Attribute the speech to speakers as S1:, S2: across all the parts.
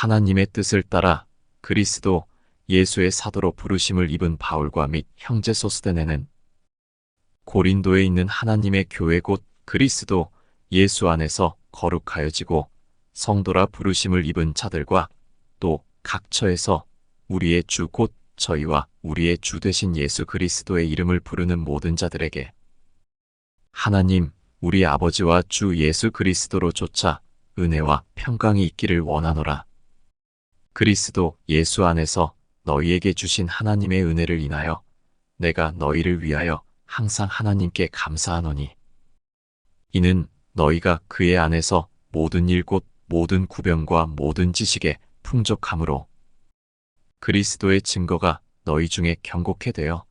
S1: 하나님의 뜻을 따라 그리스도 예수의 사도로 부르심을 입은 바울과 및 형제 소스데네는 고린도에 있는 하나님의 교회 곧 그리스도 예수 안에서 거룩하여지고 성도라 부르심을 입은 자들과 또 각처에서 우리의 주 곧 저희와 우리의 주 되신 예수 그리스도의 이름을 부르는 모든 자들에게 하나님 우리 아버지와 주 예수 그리스도로 조차 은혜와 평강이 있기를 원하노라. 그리스도 예수 안에서 너희에게 주신 하나님의 은혜를 인하여 내가 너희를 위하여 항상 하나님께 감사하노니 이는 너희가 그의 안에서 모든 일 곧 모든 구변과 모든 지식에 풍족함으로 그리스도의 증거가 너희 중에 경고케 되어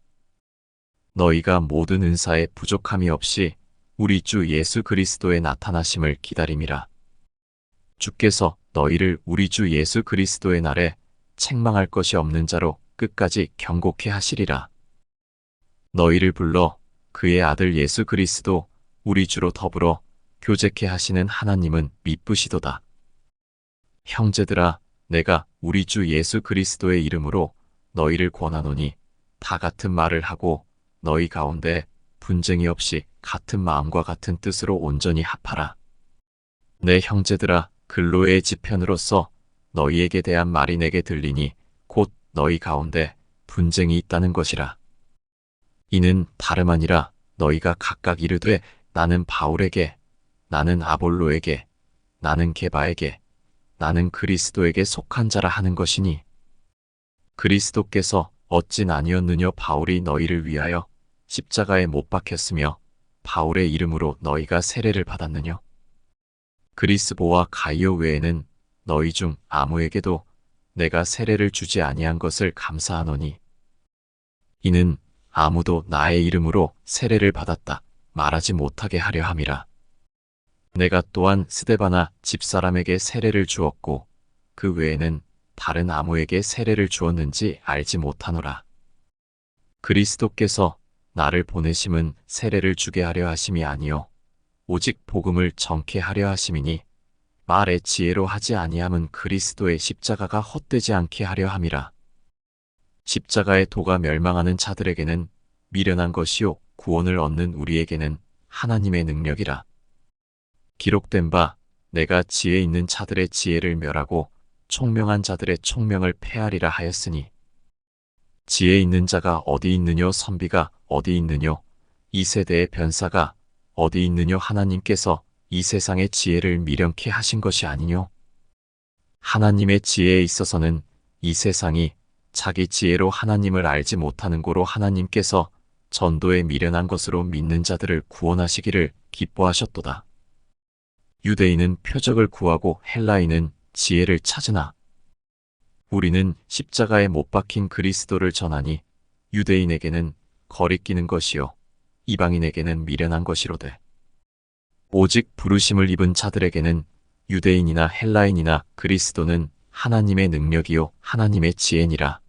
S1: 너희가 모든 은사에 부족함이 없이 우리 주 예수 그리스도의 나타나심을 기다림이라. 주께서 너희를 우리 주 예수 그리스도의 날에 책망할 것이 없는 자로 끝까지 경고케 하시리라. 너희를 불러 그의 아들 예수 그리스도 우리 주로 더불어 교제케 하시는 하나님은 미쁘시도다. 형제들아 내가 우리 주 예수 그리스도의 이름으로 너희를 권하노니 다 같은 말을 하고 너희 가운데 분쟁이 없이 같은 마음과 같은 뜻으로 온전히 합하라. 내 형제들아 글로의 지편으로서 너희에게 대한 말이 내게 들리니 곧 너희 가운데 분쟁이 있다는 것이라. 이는 다름 아니라 너희가 각각 이르되 나는 바울에게, 나는 아볼로에게, 나는 게바에게, 나는 그리스도에게 속한 자라 하는 것이니 그리스도께서 어찌 아니었느냐 바울이 너희를 위하여 십자가에 못 박혔으며 바울의 이름으로 너희가 세례를 받았느냐. 그리스보와 가이오 외에는 너희 중 아무에게도 내가 세례를 주지 아니한 것을 감사하노니 이는 아무도 나의 이름으로 세례를 받았다 말하지 못하게 하려 함이라. 내가 또한 스데바나 집사람에게 세례를 주었고 그 외에는 다른 아무에게 세례를 주었는지 알지 못하노라. 그리스도께서 나를 보내심은 세례를 주게 하려 하심이 아니요 오직 복음을 전케 하려 하심이니 말의 지혜로 하지 아니함은 그리스도의 십자가가 헛되지 않게 하려 함이라. 십자가의 도가 멸망하는 자들에게는 미련한 것이요 구원을 얻는 우리에게는 하나님의 능력이라. 기록된 바 내가 지혜 있는 자들의 지혜를 멸하고 총명한 자들의 총명을 폐하리라 하였으니 지혜 있는 자가 어디 있느뇨 선비가 어디 있느뇨 이 세대의 변사가 어디 있느뇨 하나님께서 이 세상의 지혜를 미련케 하신 것이 아니뇨. 하나님의 지혜에 있어서는 이 세상이 자기 지혜로 하나님을 알지 못하는 고로 하나님께서 전도에 미련한 것으로 믿는 자들을 구원하시기를 기뻐하셨도다. 유대인은 표적을 구하고 헬라인은 지혜를 찾으나 우리는 십자가에 못 박힌 그리스도를 전하니 유대인에게는 거리끼는 것이요 이방인에게는 미련한 것이로되 오직 부르심을 입은 자들에게는 유대인이나 헬라인이나 그리스도는 하나님의 능력이요 하나님의 지혜니라.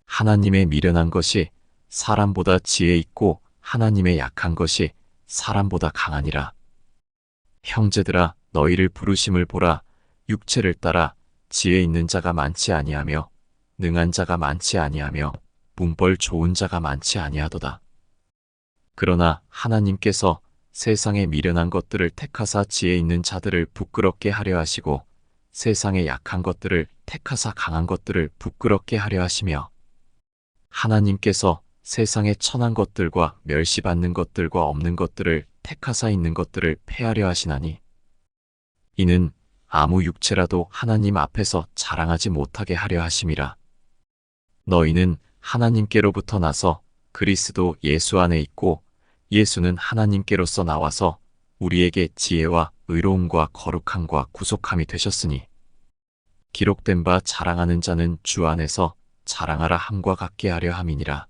S1: 하나님의 미련한 것이 사람보다 지혜 있고 하나님의 약한 것이 사람보다 강하니라. 형제들아 너희를 부르심을 보라. 육체를 따라 지혜 있는 자가 많지 아니하며 능한 자가 많지 아니하며 문벌 좋은 자가 많지 아니하도다. 그러나 하나님께서 세상에 미련한 것들을 택하사 지혜 있는 자들을 부끄럽게 하려 하시고 세상에 약한 것들을 택하사 강한 것들을 부끄럽게 하려 하시며 하나님께서 세상에 천한 것들과 멸시받는 것들과 없는 것들을 택하사 있는 것들을 폐하려 하시나니 이는 아무 육체라도 하나님 앞에서 자랑하지 못하게 하려 하심이라. 너희는 하나님께로부터 나서 그리스도 예수 안에 있고 예수는 하나님께로서 나와서 우리에게 지혜와 의로움과 거룩함과 구속함이 되셨으니 기록된 바 자랑하는 자는 주 안에서 자랑하라 함과 같게 하려 함이니라.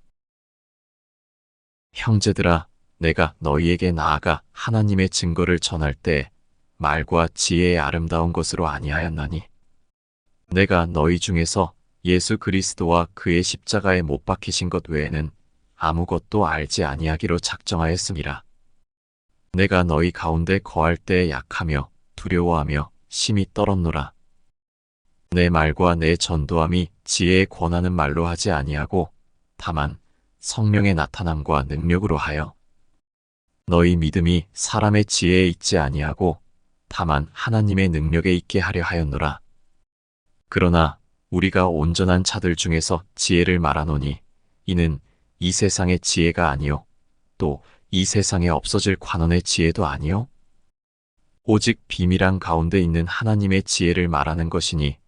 S1: 형제들아 내가 너희에게 나아가 하나님의 증거를 전할 때 말과 지혜의 아름다운 것으로 아니하였나니 내가 너희 중에서 예수 그리스도와 그의 십자가에 못 박히신 것 외에는 아무것도 알지 아니하기로 작정하였음이라. 내가 너희 가운데 거할 때에 약하며 두려워하며 심히 떨었노라. 내 말과 내 전도함이 지혜에 권하는 말로 하지 아니하고 다만 성령의 나타남과 능력으로 하여 너희 믿음이 사람의 지혜에 있지 아니하고 다만 하나님의 능력에 있게 하려 하였노라. 그러나 우리가 온전한 자들 중에서 지혜를 말하노니 이는 이 세상의 지혜가 아니요 또 이 세상에 없어질 관원의 지혜도 아니요 오직 비밀한 가운데 있는 하나님의 지혜를 말하는 것이니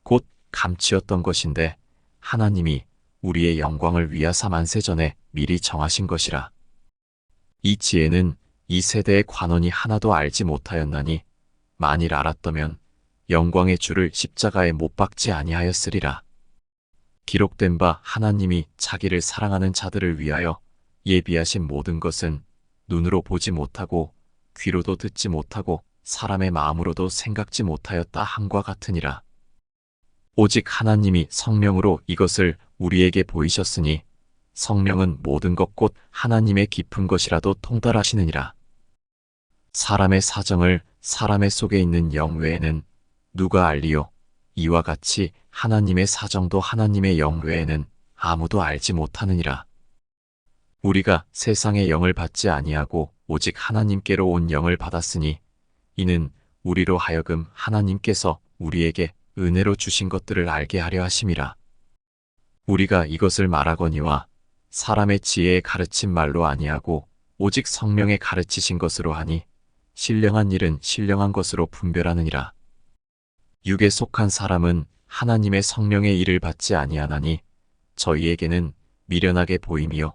S1: 곧 감추었던 것인데 하나님이 우리의 영광을 위하사 만세 전에 미리 정하신 것이라. 이 지혜는 이 세대의 관원이 하나도 알지 못하였나니 만일 알았더면 영광의 주를 십자가에 못 박지 아니하였으리라. 기록된 바 하나님이 자기를 사랑하는 자들을 위하여 예비하신 모든 것은 눈으로 보지 못하고 귀로도 듣지 못하고 사람의 마음으로도 생각지 못하였다 함과 같으니라. 오직 하나님이 성령으로 이것을 우리에게 보이셨으니 성령은 모든 것 곧 하나님의 깊은 것이라도 통달하시느니라. 사람의 사정을 사람의 속에 있는 영 외에는 누가 알리요? 이와 같이 하나님의 사정도 하나님의 영 외에는 아무도 알지 못하느니라. 우리가 세상의 영을 받지 아니하고 오직 하나님께로 온 영을 받았으니 이는 우리로 하여금 하나님께서 우리에게 은혜로 주신 것들을 알게 하려 하심이라. 우리가 이것을 말하거니와 사람의 지혜에 가르친 말로 아니하고 오직 성령에 가르치신 것으로 하니 신령한 일은 신령한 것으로 분별하느니라. 육에 속한 사람은 하나님의 성령의 일을 받지 아니하나니 저희에게는 미련하게 보임이요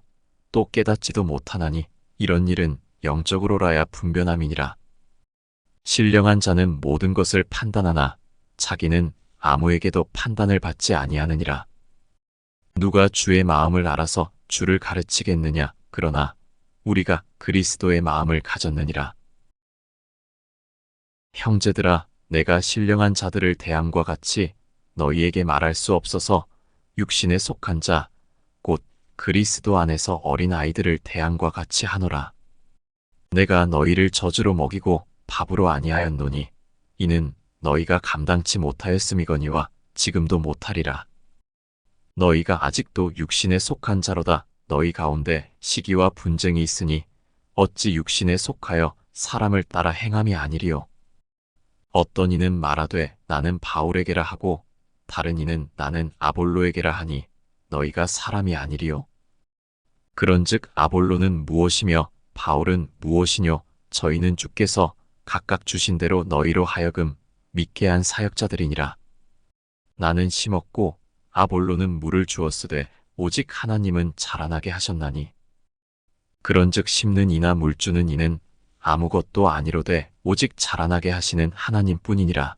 S1: 또 깨닫지도 못하나니 이런 일은 영적으로라야 분별함이니라. 신령한 자는 모든 것을 판단하나 자기는 아무에게도 판단을 받지 아니하느니라. 누가 주의 마음을 알아서 주를 가르치겠느냐? 그러나 우리가 그리스도의 마음을 가졌느니라. 형제들아, 내가 신령한 자들을 대함과 같이 너희에게 말할 수 없어서 육신에 속한 자, 곧 그리스도 안에서 어린 아이들을 대함과 같이 하노라. 내가 너희를 젖으로 먹이고 밥으로 아니하였노니 이는 너희가 감당치 못하였음이거니와 지금도 못하리라. 너희가 아직도 육신에 속한 자로다. 너희 가운데 시기와 분쟁이 있으니 어찌 육신에 속하여 사람을 따라 행함이 아니리요. 어떤 이는 말하되 나는 바울에게라 하고 다른 이는 나는 아볼로에게라 하니 너희가 사람이 아니리요. 그런즉 아볼로는 무엇이며 바울은 무엇이뇨? 저희는 주께서 각각 주신 대로 너희로 하여금 믿게 한 사역자들이니라. 나는 심었고 아볼로는 물을 주었으되 오직 하나님은 자라나게 하셨나니 그런즉 심는 이나 물 주는 이는 아무것도 아니로되 오직 자라나게 하시는 하나님뿐이니라.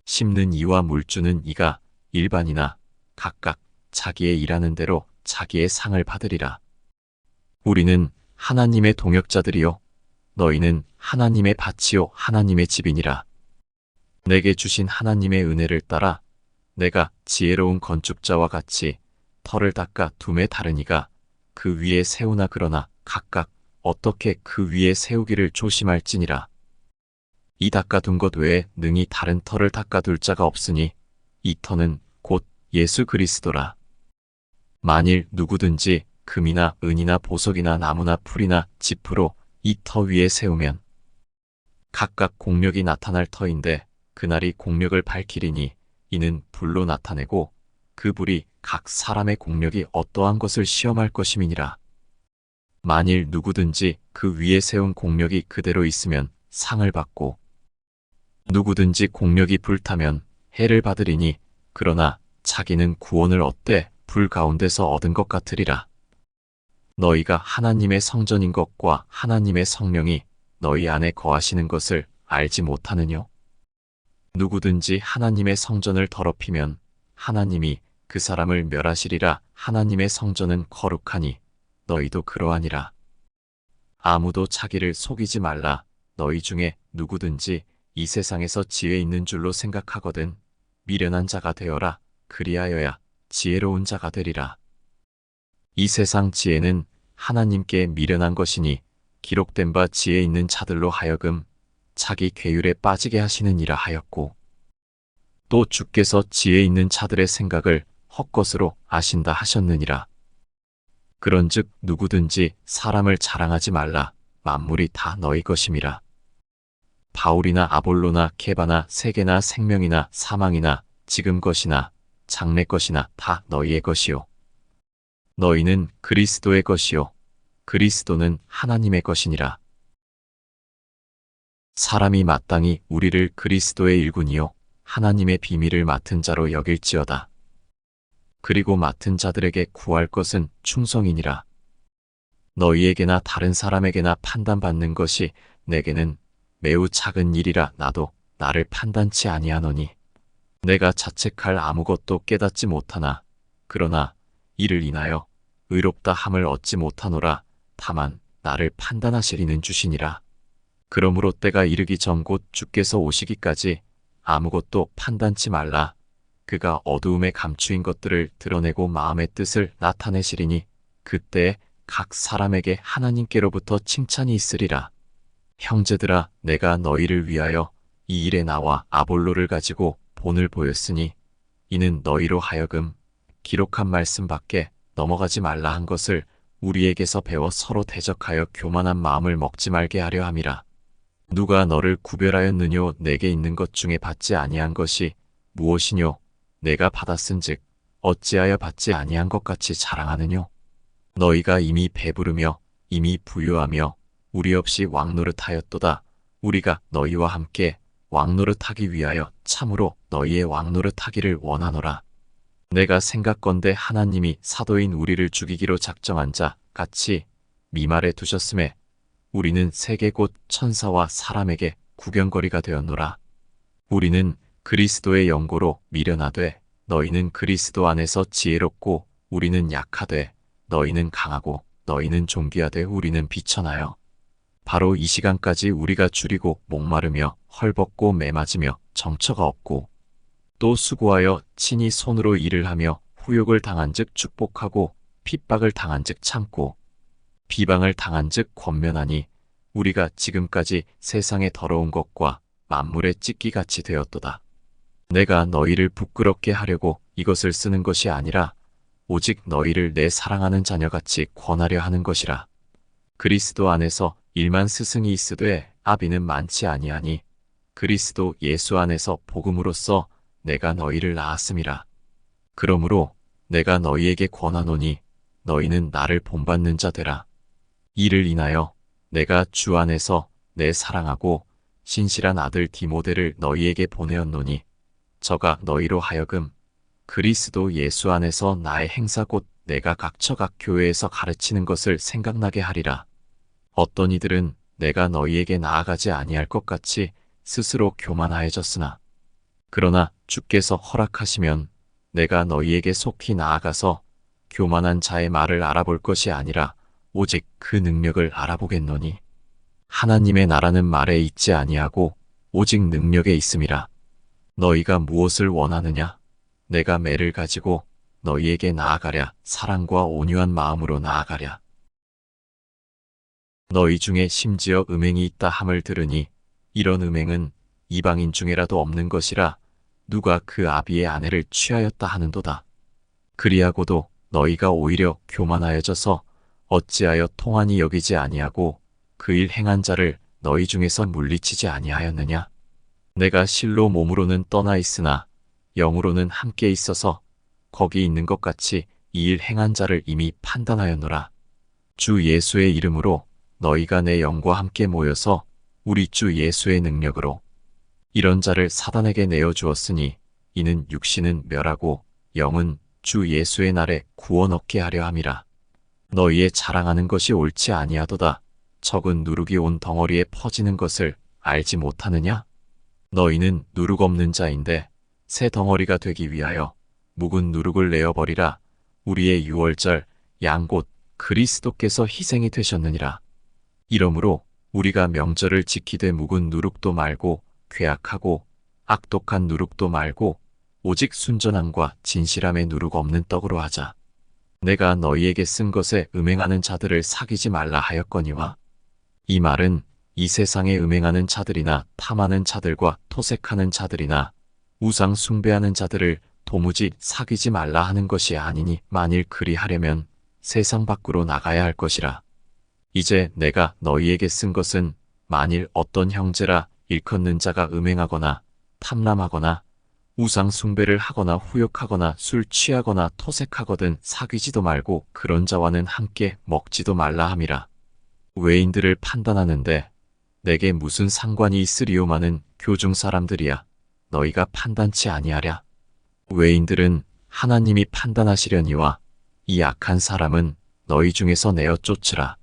S1: 심는 이와 물 주는 이가 일반이나 각각 자기의 일하는 대로 자기의 상을 받으리라. 우리는 하나님의 동역자들이요 너희는 하나님의 밭이요 하나님의 집이니라. 내게 주신 하나님의 은혜를 따라 내가 지혜로운 건축자와 같이 터를 닦아 둠에 다르니가 그 위에 세우나 그러나 각각 어떻게 그 위에 세우기를 조심할지니라. 이 닦아둔 것 외에 능히 다른 터를 닦아둘 자가 없으니 이 터는 곧 예수 그리스도라. 만일 누구든지 금이나 은이나 보석이나 나무나 풀이나 짚으로 이 터 위에 세우면 각각 공력이 나타날 터인데 그날이 공력을 밝히리니 이는 불로 나타내고 그 불이 각 사람의 공력이 어떠한 것을 시험할 것임이니라. 만일 누구든지 그 위에 세운 공력이 그대로 있으면 상을 받고 누구든지 공력이 불타면 해를 받으리니 그러나 자기는 구원을 얻되 불 가운데서 얻은 것 같으리라. 너희가 하나님의 성전인 것과 하나님의 성령이 너희 안에 거하시는 것을 알지 못하느뇨? 누구든지 하나님의 성전을 더럽히면 하나님이 그 사람을 멸하시리라. 하나님의 성전은 거룩하니 너희도 그러하니라. 아무도 자기를 속이지 말라. 너희 중에 누구든지 이 세상에서 지혜 있는 줄로 생각하거든 미련한 자가 되어라. 그리하여야 지혜로운 자가 되리라. 이 세상 지혜는 하나님께 미련한 것이니 기록된 바 지혜 있는 자들로 하여금 자기 괴율에 빠지게 하시는 이라 하였고 또 주께서 지혜 있는 자들의 생각을 헛것으로 아신다 하셨느니라. 그런즉 누구든지 사람을 자랑하지 말라. 만물이 다 너희 것임이라. 바울이나 아볼로나 케바나 세계나 생명이나 사망이나 지금 것이나 장래 것이나 다 너희의 것이요. 너희는 그리스도의 것이요. 그리스도는 하나님의 것이니라. 사람이 마땅히 우리를 그리스도의 일꾼이요 하나님의 비밀을 맡은 자로 여길지어다. 그리고 맡은 자들에게 구할 것은 충성이니라. 너희에게나 다른 사람에게나 판단받는 것이 내게는 매우 작은 일이라 나도 나를 판단치 아니하노니 내가 자책할 아무것도 깨닫지 못하나 그러나 이를 인하여 의롭다 함을 얻지 못하노라. 다만 나를 판단하실 이는 주시니라. 그러므로 때가 이르기 전 곧 주께서 오시기까지 아무것도 판단치 말라. 그가 어두움에 감추인 것들을 드러내고 마음의 뜻을 나타내시리니 그때에 각 사람에게 하나님께로부터 칭찬이 있으리라. 형제들아, 내가 너희를 위하여 이 일에 나와 아볼로를 가지고 본을 보였으니 이는 너희로 하여금 기록한 말씀 밖에 넘어가지 말라 한 것을 우리에게서 배워 서로 대적하여 교만한 마음을 먹지 말게 하려 함이라. 누가 너를 구별하였느뇨? 내게 있는 것 중에 받지 아니한 것이 무엇이뇨? 내가 받았은즉 어찌하여 받지 아니한 것 같이 자랑하느뇨? 너희가 이미 배부르며 이미 부유하며 우리 없이 왕노릇하였도다. 우리가 너희와 함께 왕노릇하기 위하여 참으로 너희의 왕노릇하기를 원하노라. 내가 생각건대 하나님이 사도인 우리를 죽이기로 작정한 자 같이 미말에 두셨음에 우리는 세계 곧 천사와 사람에게 구경거리가 되었노라. 우리는 그리스도의 영고로 미련하되 너희는 그리스도 안에서 지혜롭고 우리는 약하되 너희는 강하고 너희는 존귀하되 우리는 비천하여 바로 이 시간까지 우리가 줄이고 목마르며 헐벗고 매맞으며 정처가 없고 또 수고하여 친히 손으로 일을 하며 후욕을 당한즉 축복하고 핍박을 당한즉 참고 비방을 당한즉 권면하니 우리가 지금까지 세상의 더러운 것과 만물의 찢기같이 되었도다. 내가 너희를 부끄럽게 하려고 이것을 쓰는 것이 아니라 오직 너희를 내 사랑하는 자녀같이 권하려 하는 것이라. 그리스도 안에서 일만 스승이 있으되 아비는 많지 아니하니 그리스도 예수 안에서 복음으로써 내가 너희를 낳았음이라. 그러므로 내가 너희에게 권하노니 너희는 나를 본받는 자 되라. 이를 인하여 내가 주 안에서 내 사랑하고 신실한 아들 디모데를 너희에게 보내었노니 저가 너희로 하여금 그리스도 예수 안에서 나의 행사 곧 내가 각처 각 교회에서 가르치는 것을 생각나게 하리라. 어떤 이들은 내가 너희에게 나아가지 아니할 것 같이 스스로 교만하여졌으나 그러나 주께서 허락하시면 내가 너희에게 속히 나아가서 교만한 자의 말을 알아볼 것이 아니라 오직 그 능력을 알아보겠노니 하나님의 나라는 말에 있지 아니하고 오직 능력에 있음이라. 너희가 무엇을 원하느냐? 내가 매를 가지고 너희에게 나아가랴. 사랑과 온유한 마음으로 나아가랴. 너희 중에 심지어 음행이 있다 함을 들으니 이런 음행은 이방인 중에라도 없는 것이라 누가 그 아비의 아내를 취하였다 하는도다. 그리하고도 너희가 오히려 교만하여져서 어찌하여 통한이 여기지 아니하고 그 일 행한 자를 너희 중에서 물리치지 아니하였느냐? 내가 실로 몸으로는 떠나 있으나 영으로는 함께 있어서 거기 있는 것 같이 이 일 행한 자를 이미 판단하였노라. 주 예수의 이름으로 너희가 내 영과 함께 모여서 우리 주 예수의 능력으로 이런 자를 사단에게 내어주었으니 이는 육신은 멸하고 영은 주 예수의 날에 구원 얻게 하려 함이라. 너희의 자랑하는 것이 옳지 아니하도다. 적은 누룩이 온 덩어리에 퍼지는 것을 알지 못하느냐? 너희는 누룩 없는 자인데 새 덩어리가 되기 위하여 묵은 누룩을 내어버리라. 우리의 유월절 양 곧 그리스도께서 희생이 되셨느니라. 이러므로 우리가 명절을 지키되 묵은 누룩도 말고 괴악하고 악독한 누룩도 말고 오직 순전함과 진실함의 누룩 없는 떡으로 하자. 내가 너희에게 쓴 것에 음행하는 자들을 사귀지 말라 하였거니와 이 말은 이 세상에 음행하는 자들이나 탐하는 자들과 토색하는 자들이나 우상 숭배하는 자들을 도무지 사귀지 말라 하는 것이 아니니 만일 그리하려면 세상 밖으로 나가야 할 것이라. 이제 내가 너희에게 쓴 것은 만일 어떤 형제라 일컫는 자가 음행하거나 탐람하거나 우상 숭배를 하거나 후욕하거나 술 취하거나 토색하거든 사귀지도 말고 그런 자와는 함께 먹지도 말라 함이라. 외인들을 판단하는데 내게 무슨 상관이 있으리오마는 교중 사람들이야. 너희가 판단치 아니하랴. 외인들은 하나님이 판단하시려니와 이 악한 사람은 너희 중에서 내어 쫓으라.